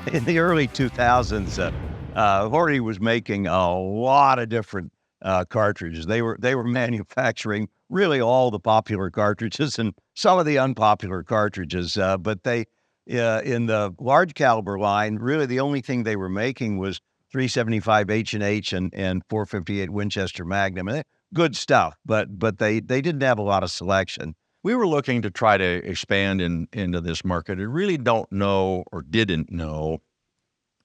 In the early 2000s, Hornady was making a lot of different cartridges. They were manufacturing really all the popular cartridges and some of the unpopular cartridges. But they, in the large caliber line, really the only thing they were making was 375 H&H and 458 Winchester Magnum. And good stuff, but they didn't have a lot of selection. We were looking to try to expand into this market. I really don't know or didn't know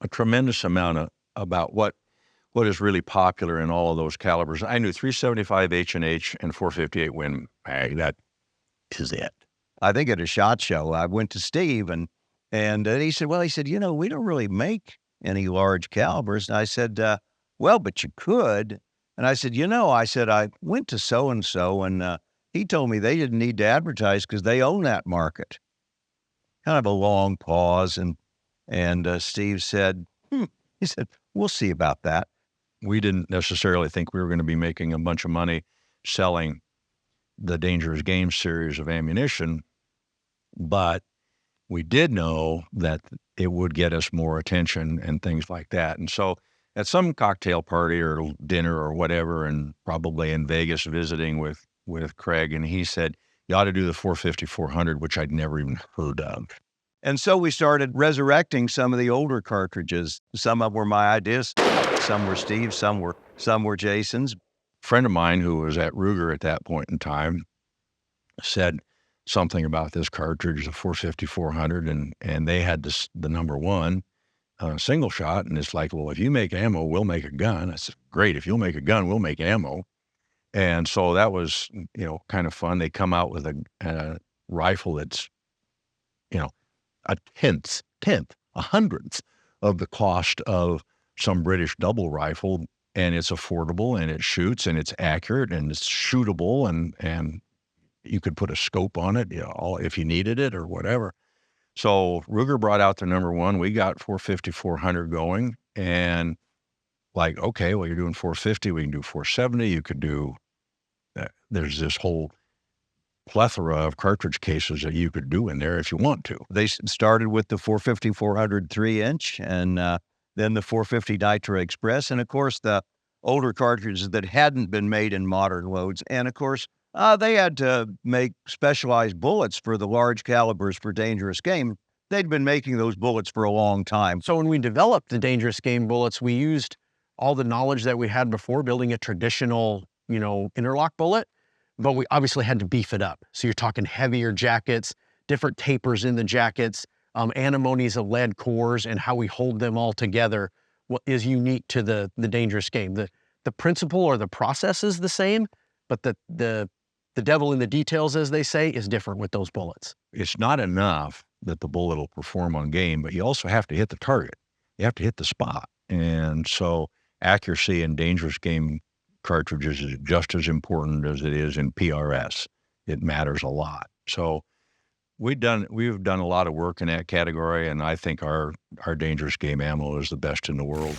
a tremendous amount about what is really popular in all of those calibers. I knew 375 H&H and 458 Win Mag. That is it. I think at a SHOT Show, I went to Steve and he said, well, we don't really make any large calibers. And I said, well, but you could. And I said, I went to so-and-so and he told me they didn't need to advertise because they own that market. Kind of a long pause. And Steve said, he said, we'll see about that. We didn't necessarily think we were going to be making a bunch of money selling the Dangerous Game series of ammunition, but we did know that it would get us more attention and things like that. And so at some cocktail party or dinner or whatever, and probably in Vegas visiting with Craig, and he said, you ought to do the 450-400, which I'd never even heard of. And so we started resurrecting some of the older cartridges. Some of them were my ideas, some were Steve's, some were Jason's. A friend of mine who was at Ruger at that point in time said something about this cartridge, the 450-400, and they had the number one single shot, and it's like, well, if you make ammo, we'll make a gun. I said, great, if you'll make a gun, we'll make ammo. And so that was, kind of fun. They come out with a rifle that's, a tenth, a hundredth of the cost of some British double rifle, and it's affordable, and it shoots, and it's accurate, and it's shootable, and you could put a scope on it, if you needed it or whatever. So Ruger brought out the number one. We got 450-400 going, and like, okay, well, you're doing 450, we can do 470. You could do, there's this whole plethora of cartridge cases that you could do in there if you want to. They started with the 450-400 3-inch, and then the 450 Nitro Express, and of course the older cartridges that hadn't been made in modern loads. And of course, they had to make specialized bullets for the large calibers for Dangerous Game. They'd been making those bullets for a long time. So when we developed the Dangerous Game bullets, we used all the knowledge that we had before building a traditional, interlock bullet, but we obviously had to beef it up. So you're talking heavier jackets, different tapers in the jackets, antimonies of lead cores, and how we hold them all together what is unique to the Dangerous Game. The principle or the process is the same, but the devil in the details, as they say, is different with those bullets. It's not enough that the bullet will perform on game, but you also have to hit the target. You have to hit the spot. And so accuracy in Dangerous Game cartridges is just as important as it is in PRS. It matters a lot. So we've done a lot of work in that category, and I think our Dangerous Game ammo is the best in the world.